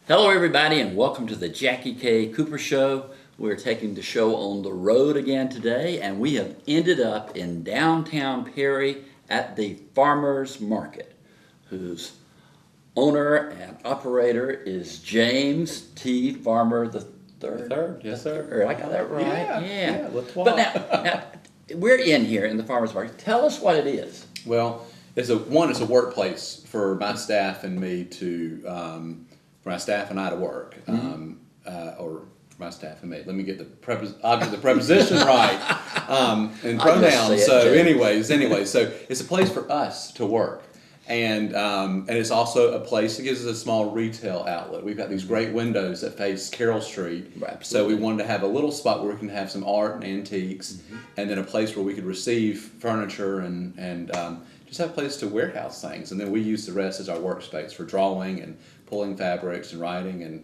Hello, everybody, and welcome to the Jackie K. Cooper Show. We're taking the show on the road again today, and we have ended up in downtown Perry at the Farmers Market, whose owner and operator is James T. Farmer the Third. Third, yes, sir. I got that right. Yeah. But now, we're in here in the Farmers Market. Tell us what it is. Well, it's a workplace for my staff and me to, for my staff and I to work, or for my staff and me. Let me get I'll get the preposition right, and pronouns. So, anyways, so it's a place for us to work. And it's also a place that gives us a small retail outlet. We've got these great windows that face Carroll Street. Right, so we wanted to have a little spot where we can have some art and antiques, and then a place where we could receive furniture and just have a place to warehouse things. And then we use the rest as our workspace for drawing and pulling fabrics and writing and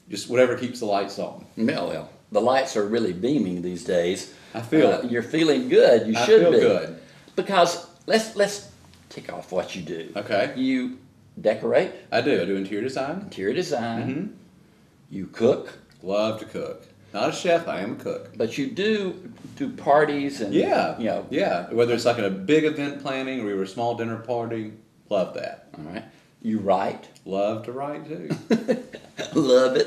just whatever keeps the lights on. Well, the lights are really beaming these days. I feel it. You're feeling good. You should be. I feel good. Because let's tick off what you do. Okay. You decorate. I do interior design. Interior design. Mm-hmm. You cook. Love to cook. Not a chef, I am a cook. But you do parties and Yeah, whether it's like a big event planning or a small dinner party, love that. All right. You write. Love to write too. Love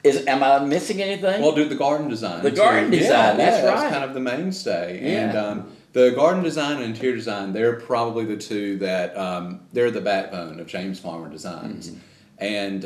it. Am I missing anything? Well, do the garden design. The garden design, that's right. That's kind of the mainstay. Yeah. And the garden design and interior design, they're probably the two that, they're the backbone of James Farmer Designs. Mm-hmm. And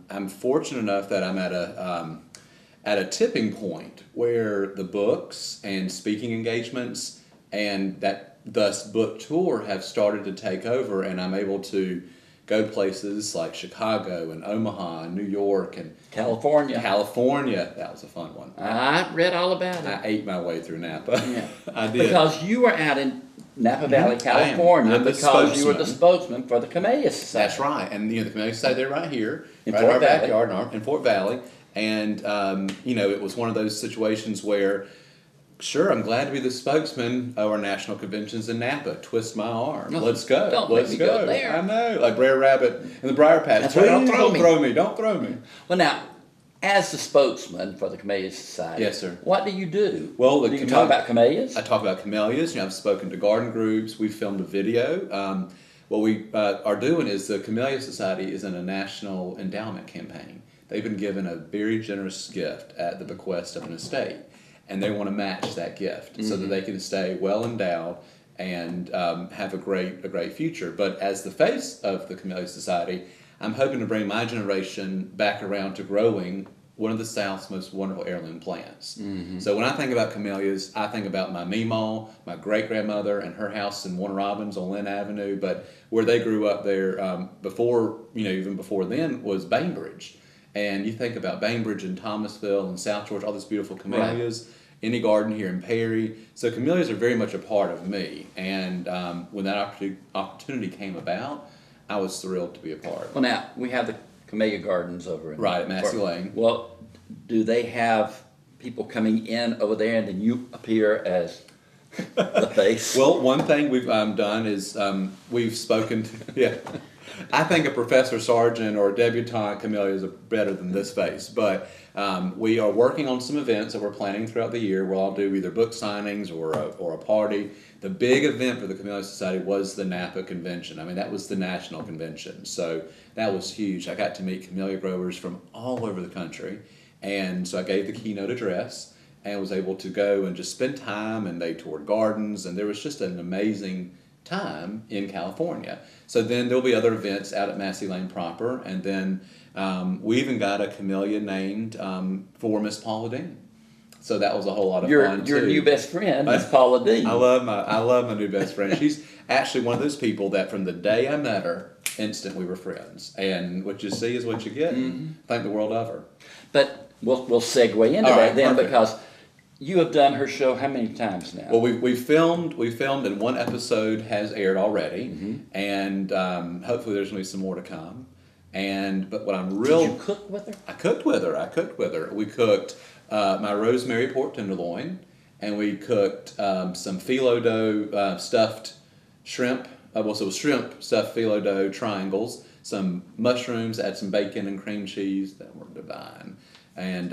I'm fortunate enough that I'm at a tipping point where the books and speaking engagements and that thus book tour have started to take over, and I'm able to go places like Chicago and Omaha and New York and California. That was a fun one. I read all about it. I ate my way through Napa. Yeah. I did. Because you were out in Napa Valley, California, because you were the spokesman for the Camellia Society. That's right. And the Camellia Society, they're right here, in right Fort in our Valley. backyard in Fort Valley. And, it was one of those situations where, sure, I'm glad to be the spokesman of our national conventions in Napa. Twist my arm. Let's go. Let's go there. I know. Like Brer Rabbit in the Briar Patch. That's right. Don't throw me. Well, now, as the spokesman for the Camellia Society, yes, sir. What do you do? Well, do you talk about camellias? I talk about camellias. I've spoken to garden groups. We filmed a video. What we are doing is the Camellia Society is in a national endowment campaign. They've been given a very generous gift at the bequest of an estate, and they want to match that gift so that they can stay well endowed and have a great future. But as the face of the Camellia Society, I'm hoping to bring my generation back around to growing one of the South's most wonderful heirloom plants. Mm-hmm. So when I think about camellias, I think about my meemaw, my great-grandmother, and her house in Warner Robins on Lynn Avenue. But where they grew up there before, even before then, was Bainbridge. And you think about Bainbridge and Thomasville and South Georgia, all these beautiful camellias. Right. Any garden here in Perry. So camellias are very much a part of me. And when that opportunity came about, I was thrilled to be a part. Well, now, we have the Camellia Gardens over in at Massey Lane. Well, do they have people coming in over there and then you appear as the face? Well, one thing we've done is we've spoken to, I think a Professor Sargent or a debutante camellias are better than this face, but we are working on some events that we're planning throughout the year. We'll all do either book signings or a party. The big event for the Camellia Society was the Napa Convention. I mean, that was the national convention, so that was huge. I got to meet camellia growers from all over the country, and so I gave the keynote address and was able to go and just spend time, and they toured gardens, and there was just an amazing time in California. So then there'll be other events out at Massey Lane proper, and then we even got a camellia named for Miss Paula Dean. So that was a whole lot of fun too. Your new best friend is Paula Dean. I love my new best friend. She's actually one of those people that from the day I met her, instant we were friends. And what you see is what you get. Mm-hmm. Thank the world of her. But we'll segue into that then, perfect. Because you have done her show how many times now? Well, we filmed, and one episode has aired already, and hopefully there's going to be some more to come. But what I'm real... Did you cook with her? I cooked with her. We cooked my rosemary pork tenderloin, and we cooked some phyllo dough stuffed shrimp so shrimp stuffed phyllo dough triangles, some mushrooms, add some bacon and cream cheese that were divine. And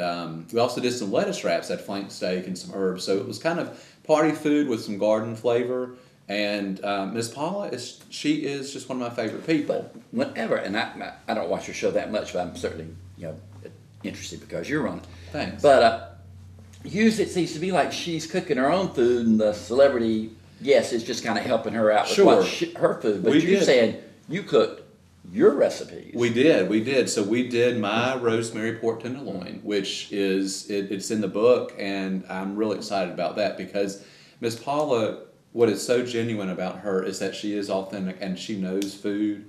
we also did some lettuce wraps, that flank steak and some herbs. So it was kind of party food with some garden flavor. And Miss Paula is just one of my favorite people. But whenever, and I don't watch your show that much, but I'm certainly interested because you're on it. Thanks. But usually it seems to be like she's cooking her own food, and the celebrity guest is just kind of helping her out with her food. But you're saying you cooked your recipes. We did. So we did my rosemary pork tenderloin, which it's in the book, and I'm really excited about that because Miss Paula, what is so genuine about her is that she is authentic and she knows food.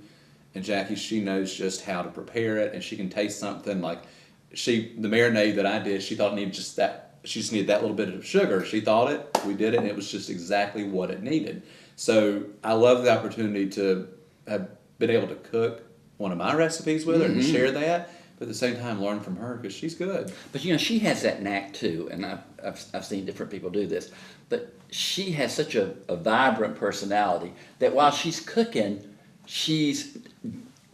And Jackie, she knows just how to prepare it, and she can taste something like the marinade that I did. She thought it needed just that. She just needed that little bit of sugar. She thought it. We did it, and it was just exactly what it needed. So I love the opportunity to have been able to cook one of my recipes with her and share that, but at the same time learn from her because she's good. But she has that knack too, and I've seen different people do this. But she has such a vibrant personality that while she's cooking, she's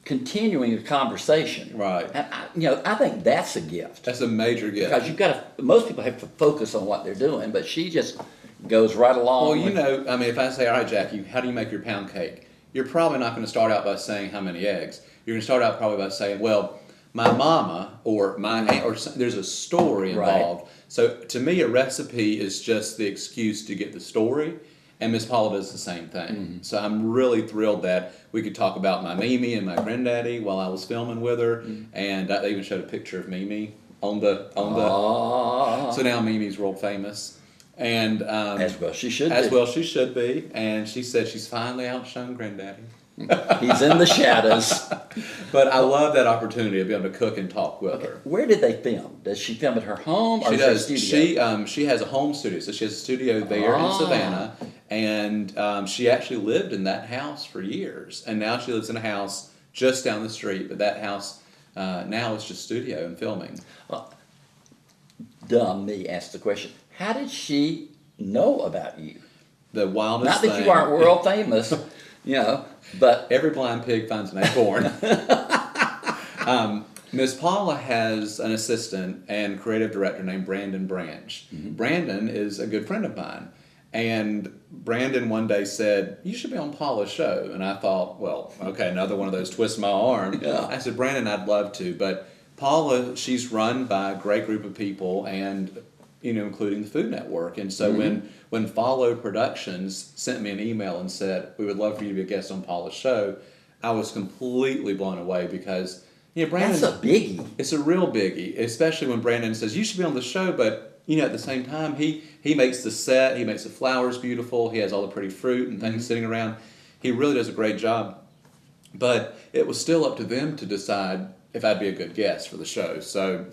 continuing the conversation. Right. And I think that's a gift. That's a major gift. Because most people have to focus on what they're doing, but she just goes right along. Well, if I say, all right, Jackie, how do you make your pound cake? You're probably not going to start out by saying how many eggs. You're going to start out probably by saying, well, my mama or my aunt, or there's a story involved. Right. So to me, a recipe is just the excuse to get the story. And Miss Paula does the same thing. Mm-hmm. So I'm really thrilled that we could talk about my Mimi and my granddaddy while I was filming with her. Mm-hmm. And they even showed a picture of Mimi on the. So now Mimi's world famous. And as well she should be. As well she should be. And she said she's finally outshone granddaddy. He's in the shadows. But I love that opportunity to be able to cook and talk with her. Where did they film? Does she film at her home or she does. Studio? She has a home studio, so she has a studio there in Savannah, and she actually lived in that house for years, and now she lives in a house just down the street. But that house now is just studio and filming. Well, dumb me asked the question. How did she know about you? The wildest thing. Not that you aren't world famous. But every blind pig finds an acorn. Miss Paula has an assistant and creative director named Brandon Branch. Mm-hmm. Brandon is a good friend of mine. And Brandon one day said, you should be on Paula's show. And I thought, well, okay, another one of those twists my arm. Yeah. I said, Brandon, I'd love to. But Paula, she's run by a great group of people and, including the Food Network. And so when Follow Productions sent me an email and said, we would love for you to be a guest on Paula's show, I was completely blown away because, Brandon. That's a biggie. It's a real biggie, especially when Brandon says, you should be on the show, but, at the same time, he makes the set, he makes the flowers beautiful, he has all the pretty fruit and things sitting around. He really does a great job. But it was still up to them to decide if I'd be a good guest for the show. So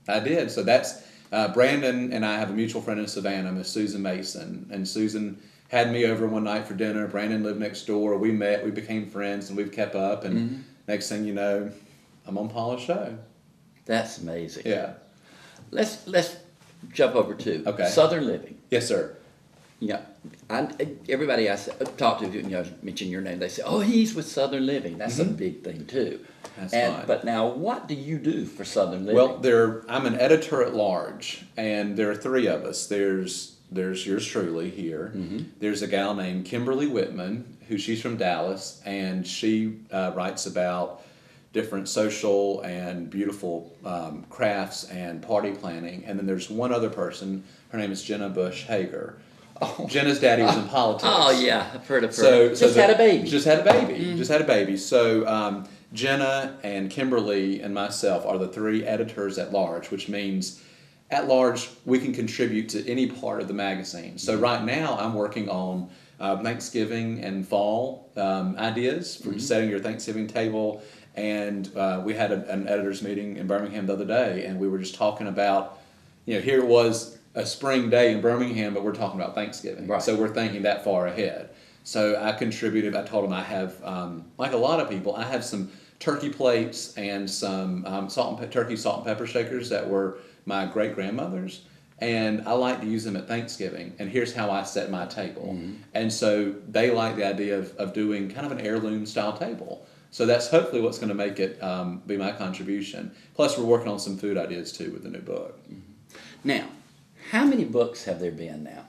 I did. So that's... Brandon and I have a mutual friend in Savannah, Miss Susan Mason, and Susan had me over one night for dinner. Brandon lived next door. We met, we became friends, and we've kept up. And next thing you know, I'm on Paula's show. That's amazing. Yeah. Let's jump over to Southern Living. Yes, sir. Everybody I talk to, mention your name, they say, "Oh, he's with Southern Living." That's a big thing too. That's fine. But now, what do you do for Southern Living? Well, I'm an editor at large, and there are three of us. There's yours truly here. Mm-hmm. There's a gal named Kimberly Whitman, she's from Dallas, and she writes about different social and beautiful crafts and party planning. And then there's one other person. Her name is Jenna Bush Hager. Oh. Jenna's daddy was in politics. Oh, yeah, I've heard of her. Just had a baby. Just had a baby. So Jenna and Kimberly and myself are the three editors at large, which means at large we can contribute to any part of the magazine. So right now I'm working on Thanksgiving and fall ideas for setting your Thanksgiving table. And we had an editors meeting in Birmingham the other day, and we were just talking about, here it was a spring day in Birmingham, but we're talking about Thanksgiving. Right. So we're thinking that far ahead. So I contributed. I told them I have, like a lot of people, I have some turkey plates and some turkey salt and pepper shakers that were my great-grandmother's. and I like to use them at Thanksgiving, and here's how I set my table. And so they like the idea of doing kind of an heirloom style table. So that's hopefully what's going to make it be my contribution. Plus, we're working on some food ideas too with the new book. Now, how many books have there been now?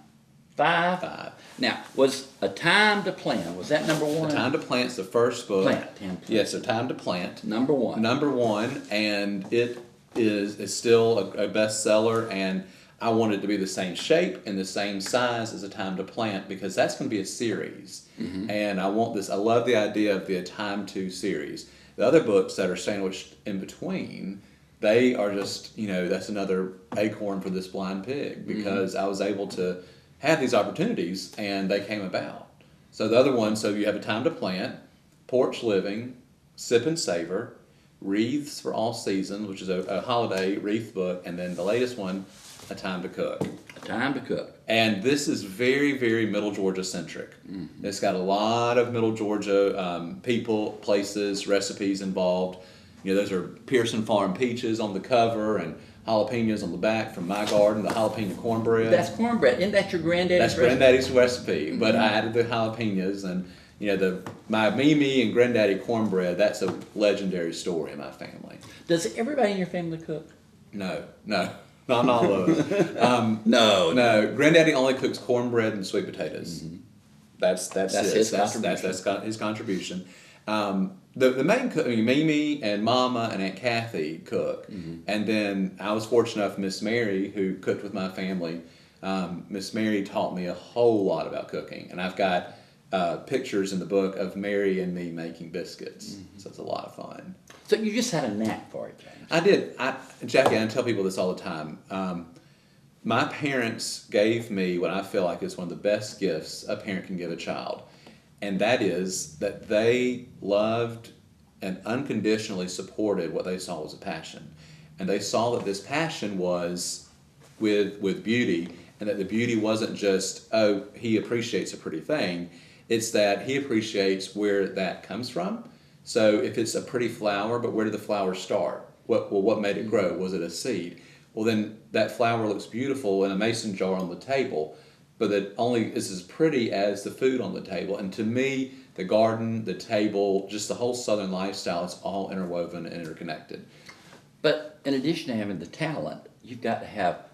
5? 5. Now, was A Time to Plant, was that number 1? A Time to Plant's the first book. Plant. Yes, A Time to Plant. Number 1. Number 1, and it is still a bestseller, and I want it to be the same shape and the same size as A Time to Plant because that's going to be a series. And I love the idea of the A Time to series. The other books that are sandwiched in between, they are just, that's another acorn for this blind pig because I was able to have these opportunities and they came about. So the other one, so you have A Time to Plant, Porch Living, Sip and Savor, Wreaths for All Seasons, which is a holiday wreath book, and then the latest one, A Time to Cook. A Time to Cook. And this is very, very Middle Georgia centric. It's got a lot of Middle Georgia people, places, recipes involved. Those are Pearson Farm peaches on the cover and jalapenos on the back from my garden, the jalapeno cornbread. That's cornbread. Isn't that your granddaddy's That's granddaddy's recipe, but I added the jalapenos and my Mimi and granddaddy cornbread, that's a legendary story in my family. Does everybody in your family cook? No, not all of us. No. Granddaddy only cooks cornbread and sweet potatoes. That's his contribution. That's his contribution. The main cook, Mimi and Mama and Aunt Kathy cook, and then I was fortunate enough, Miss Mary, who cooked with my family. Miss Mary taught me a whole lot about cooking, and I've got pictures in the book of Mary and me making biscuits. So it's a lot of fun. So you just had a knack for it, James. I did. Jackie, I tell people this all the time. My parents gave me what I feel like is one of the best gifts a parent can give a child. And that is that they loved and unconditionally supported what they saw was a passion. And they saw that this passion was with beauty, and that the beauty wasn't just, oh, he appreciates a pretty thing. It's that he appreciates where that comes from. So if it's a pretty flower, but where did the flower start? What made it grow? Was it a seed? Well, then that flower looks beautiful in a mason jar on the table, but it only is as pretty as the food on the table. And to me, the garden, the table, just the whole Southern lifestyle, it's all interwoven and interconnected. But in addition to having the talent, you've got to have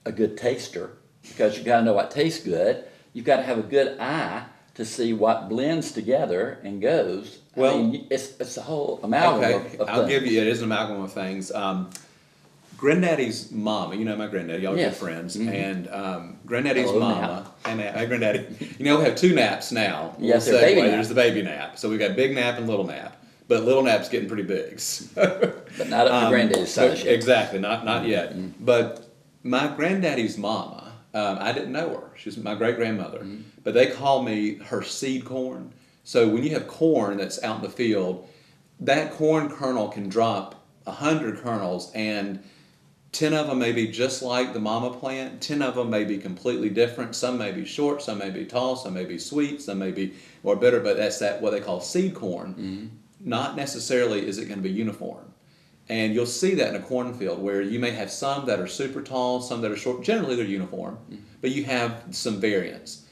a good taster because you've got to know what tastes good. You've got to have a good eye to see what blends together and goes. Well, I mean, it's a whole amalgam of I'll things. give you, it is an amalgam of things. Granddaddy's mama, my granddaddy, y'all are Yes. good friends, and Granddaddy's Hello, mama, hey Granddaddy, we have 2 naps now. Yes, We'll baby segue. nap. There's the baby nap, so we've got big nap and little nap, but little nap's getting pretty big. But not up to granddaddy's size yet. Exactly, not yet. But my granddaddy's mama, I didn't know her. She was my great grandmother, but they call me her seed corn. So when you have corn that's out in the field, that corn kernel can drop 100 kernels, and 10 of them may be just like the mama plant. 10 of them may be completely different. Some may be short, some may be tall, some may be sweet, some may be more bitter, but that's what they call seed corn. Not necessarily is it going to be uniform. And you'll see that in a cornfield where you may have some that are super tall, some that are short. Generally, they're uniform, but you have some variance.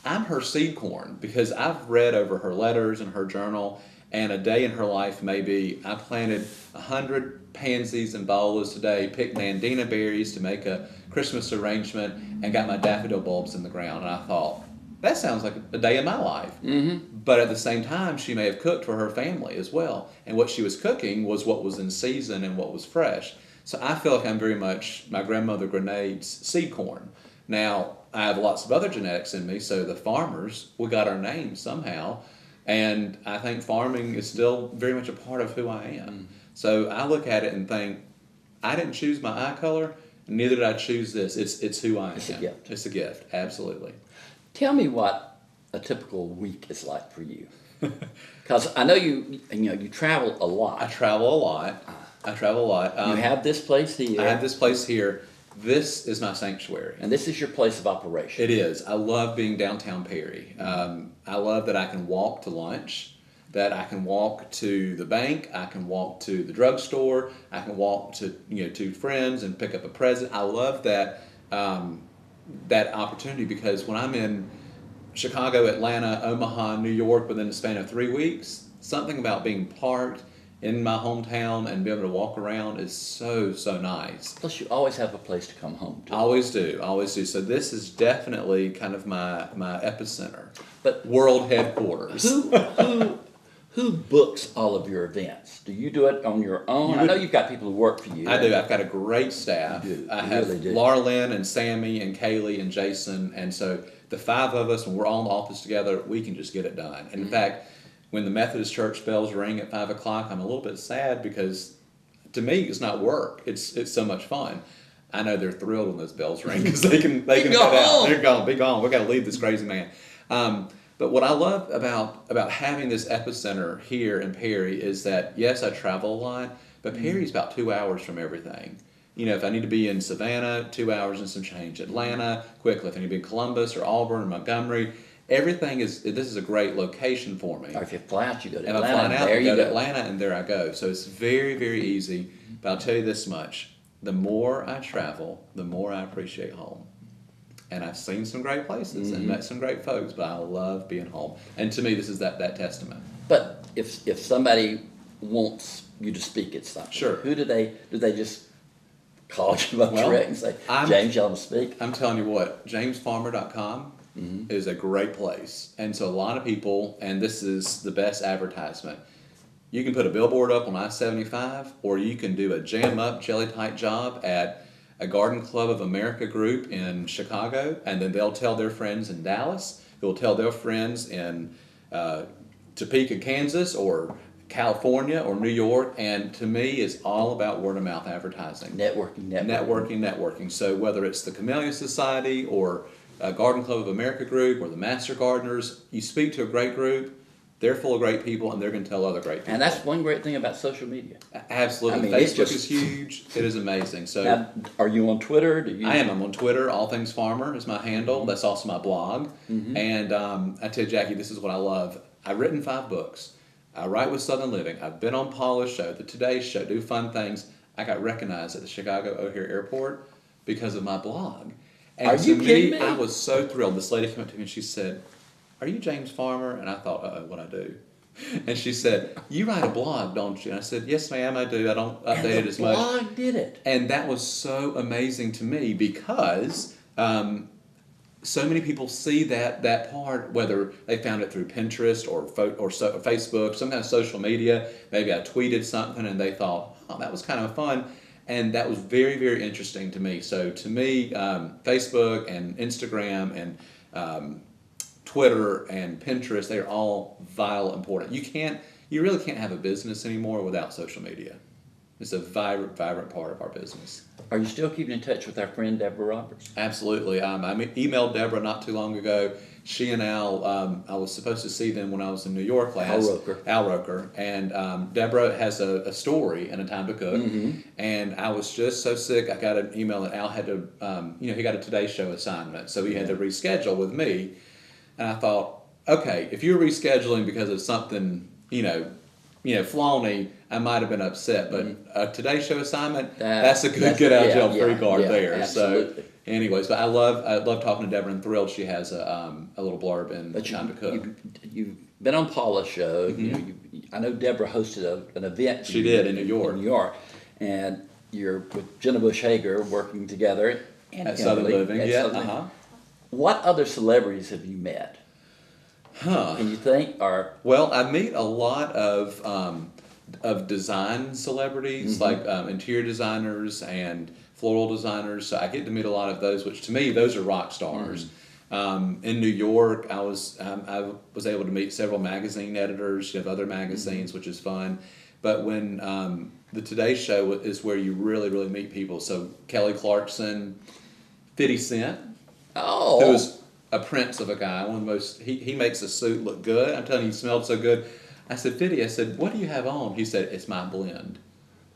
I'm her seed corn because I've read over her letters and her journal, and a day in her life maybe I planted 100 pansies and violas today, picked nandina berries to make a Christmas arrangement, and got my daffodil bulbs in the ground. And I thought, that sounds like a day in my life. But at the same time, she may have cooked for her family as well. And what she was cooking was what was in season and what was fresh. So I feel like I'm very much my grandmother Grenade's seed corn. Now, I have lots of other genetics in me, so the farmers, we got our name somehow. And I think farming is still very much a part of who I am. So I look at it and think, I didn't choose my eye color, neither did I choose this. It's who I am. It's a gift. It's a gift, absolutely. Tell me what a typical week is like for you. Because I know you travel a lot. I travel a lot. You have this place here. I have this place here. This is my sanctuary. And this is your place of operation. It is. I love being downtown Perry. I love that I can walk to lunch. that I can walk to the bank, I can walk to the drugstore, I can walk to to friends and pick up a present. I love that that opportunity, because when I'm in Chicago, Atlanta, Omaha, New York within the span of 3 weeks, something about being parked in my hometown and be able to walk around is so nice. Plus, you always have a place to come home to. Always do, always do. So this is definitely kind of my epicenter, But world headquarters. who books all of your events? Do you do it on your own? I know you've got people who work for you. I do. I've got a great staff. You do. I You have really do. Laura Lynn and Sammy and Kaylee and Jason, and so the 5 of us, when we're all in the office together, we can just get it done. And in fact, when the Methodist Church bells ring at 5 o'clock, I'm a little bit sad, because to me it's not work. It's so much fun. I know they're thrilled when those bells ring, because they can go get out. home. They're gone. Be gone. We got to leave this crazy man. But what I love about having this epicenter here in Perry is that, yes, I travel a lot, but Perry's about 2 hours from everything. If I need to be in Savannah, 2 hours and some change. Atlanta, quickly. If I need to be in Columbus or Auburn or Montgomery, this is a great location for me. Or if you fly out, you go to If Atlanta. I fly out, there I you go go. to Atlanta, and there I go. So it's very, very easy. But I'll tell you this much: the more I travel, the more I appreciate home. And I've seen some great places and met some great folks, but I love being home. And to me, this is that testament. But if somebody wants you to speak at something, Sure. who do they just call you up Well, direct and say, James, you want to speak? I'm telling you what, jamesfarmer.com is a great place. And so a lot of people, and this is the best advertisement, you can put a billboard up on I-75, or you can do a jam-up, jelly-tight job at a Garden Club of America group in Chicago, and then they'll tell their friends in Dallas, who'll tell their friends in Topeka, Kansas, or California, or New York. And to me, it's all about word-of-mouth advertising. Networking. So whether it's the Camellia Society or a Garden Club of America group or the Master Gardeners, you speak to a great group, they're full of great people, and they're going to tell other great people. And that's one great thing about social media. Absolutely. I mean, Facebook is huge. It is amazing. So now, are you on Twitter? I am. I'm on Twitter. All Things Farmer is my handle. That's also my blog. And I tell you, Jackie, this is what I love. I've written 5 books. I write with Southern Living. I've been on Paula's show, the Today Show, do fun things. I got recognized at the Chicago O'Hare Airport because of my blog. And Are you kidding me? I was so thrilled. This lady came up to me and she said, "Are you James Farmer?" And I thought, what I do? And she said, "You write a blog, don't you?" And I said, "Yes, ma'am, I do. I don't update it as much." And the blog did it. And that was so amazing to me, because so many people see that part, whether they found it through Pinterest or Facebook, some kind of social media. Maybe I tweeted something and they thought, "Oh, that was kind of fun." And that was very, very interesting to me. So to me, Facebook and Instagram and Twitter and Pinterest, they're all vital important. You really can't have a business anymore without social media. It's a vibrant part of our business. Are you still keeping in touch with our friend Deborah Roberts? Absolutely. I emailed Deborah not too long ago. She and Al, I was supposed to see them when I was in New York last. Al Roker. And Deborah has a story and a time to cook. And I was just so sick. I got an email that Al had to, he got a Today Show assignment. So he had to reschedule with me. And I thought, okay, if you're rescheduling because of something, flawney, I might have been upset. But a Today Show assignment, that's a good get out of jail free card there. Absolutely. So, anyways, but I love talking to Deborah, and thrilled she has a little blurb in Time to Cook. You've been on Paula's show. I know Deborah hosted an event. She did in New York. In New York, and you're with Jenna Bush Hager working together At Southern Living. What other celebrities have you met? Can you think? Well, I meet a lot of design celebrities, like interior designers and floral designers. So I get to meet a lot of those, which to me, those are rock stars. In New York, I was able to meet several magazine editors of other magazines, which is fun. But when the Today Show is where you really, really meet people. So Kelly Clarkson, 50 Cent, who's a prince of a guy. One of the most, he makes a suit look good. I'm telling you, he smelled so good. I said, 50, I said, "What do you have on?" He said, "It's my blend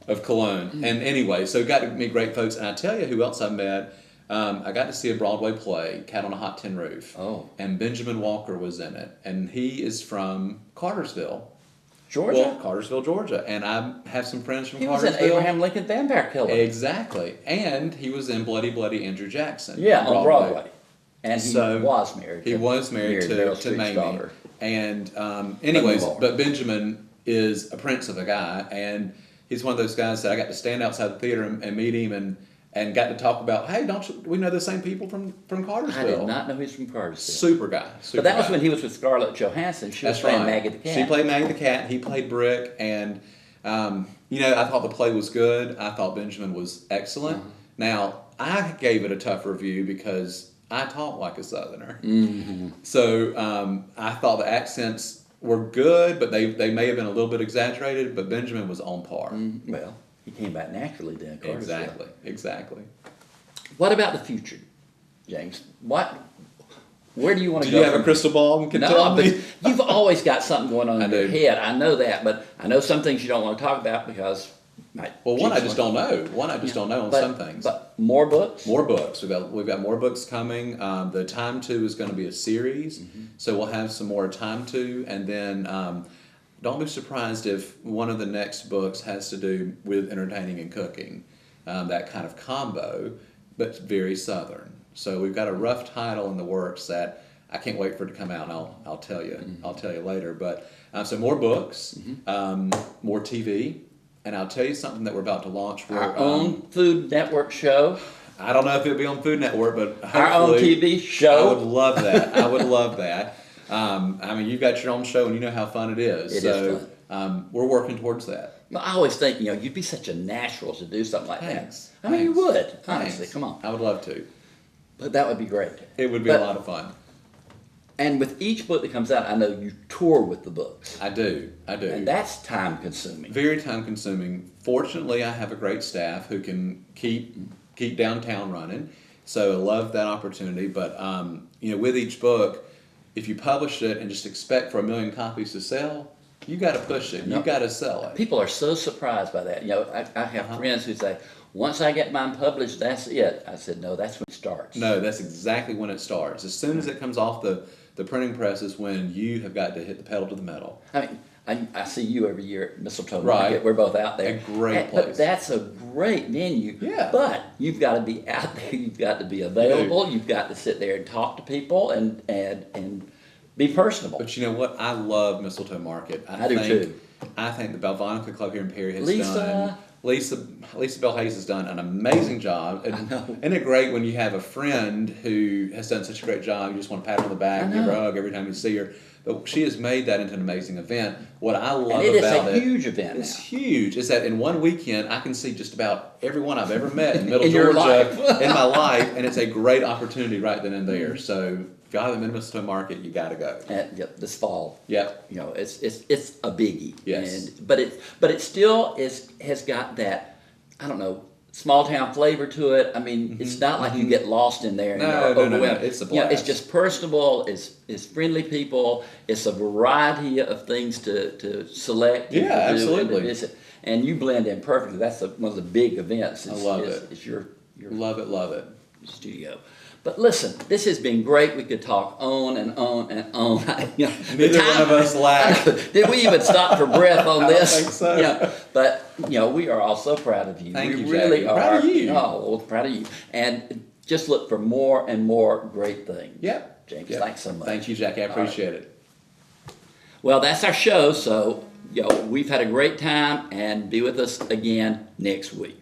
of cologne." And anyway, so got to meet great folks. And I tell you who else I met. I got to see a Broadway play, Cat on a Hot Tin Roof. And Benjamin Walker was in it. And he is from Cartersville. Georgia? Well, Cartersville, Georgia. And I have some friends from He was Cartersville. in Abraham Lincoln Vampire Killer. Exactly. And he was in Bloody Bloody Andrew Jackson. Yeah, on Broadway. And he was married. He was married to Mamie. Daughter. And anyways, but Benjamin is a prince of a guy, and he's one of those guys that I got to stand outside the theater and meet him and got to talk about, hey, we know the same people from Cartersville? I did not know he's from Cartersville. Super guy. But that was when he was with Scarlett Johansson. She was playing Maggie the Cat. She played Maggie the Cat, and he played Brick, and I thought the play was good. I thought Benjamin was excellent. Uh-huh. Now, I gave it a tough review because I talk like a Southerner. Mm-hmm. So I thought the accents were good, but they may have been a little bit exaggerated, but Benjamin was on par. Well, he came back naturally then. Exactly. What about the future, James? Where do you want to go? Do you have a crystal ball and can tell me? But you've always got something going on in your do. head. I know that, but I know some things you don't want to talk about because... One I just don't know. On some things. But more books? More books. We've got more books coming. The Time To is going to be a series, so we'll have some more Time To, and then don't be surprised if one of the next books has to do with entertaining and cooking, that kind of combo, but very Southern. So we've got a rough title in the works that I can't wait for it to come out, and I'll tell you. I'll tell you later. But so more books, more TV. And I'll tell you something that we're about to launch. Our own Food Network show. I don't know if it'll be on Food Network, but our own TV show. I would love that. I would love that. You've got your own show, and you know how fun it is. It is fun. We're working towards that. Well, I always think, you'd be such a natural to do something like Thanks. that. You would. Honestly, Thanks. come on. I would love to. But that would be great. It would be a lot of fun. And with each book that comes out, I know you tour with the books. I do. And that's time consuming. Very time consuming. Fortunately, I have a great staff who can keep downtown running. So I love that opportunity. But with each book, if you publish it and just expect for 1 million copies to sell, you got to push it. You got to sell it. People are so surprised by that. I have friends who say, once I get mine published, that's it. I said, no, that's when it starts. No, that's exactly when it starts. As soon as it comes off the printing press is when you have got to hit the pedal to the metal. I see you every year at Mistletoe Market. We're both out there. A great place. But that's a great venue. Yeah. But you've got to be out there. You've got to be available. You've got to sit there and talk to people and be personable. But you know what? I love Mistletoe Market. I do too. I think the Belvonica Club here in Perry has done... Lisa Bell Hayes has done an amazing job. Isn't it great when you have a friend who has done such a great job, you just want to pat her on the back and give her a hug every time you see her. But she has made that into an amazing event. What I love about it... It's a huge event It's huge. It's that in one weekend, I can see just about everyone I've ever met in Middle in your Georgia life. in my life, and it's a great opportunity right then and there. So if you haven't been to Mistletoe Market, you got to go. This fall. Yep. It's a biggie. Yes. But it still has got that, I don't know, small town flavor to it. It's not like you get lost in there. No. It's a blast. It's just personable. It's friendly people. It's a variety of things to select. Yeah, absolutely. And you blend in perfectly. That's one of the big events. I love it. It's your love it. Studio. But listen, this has been great. We could talk on and on and on. Neither one of us laughed. Did we even stop for breath on this? I don't think so. But we are all so proud of you. Thank you, we really Jackie. are. Proud of you. Oh, well, proud of you. And just look for more and more great things. Yep. James, thanks so much. Thank you, Jackie. I appreciate it. Well, that's our show. So, we've had a great time, and be with us again next week.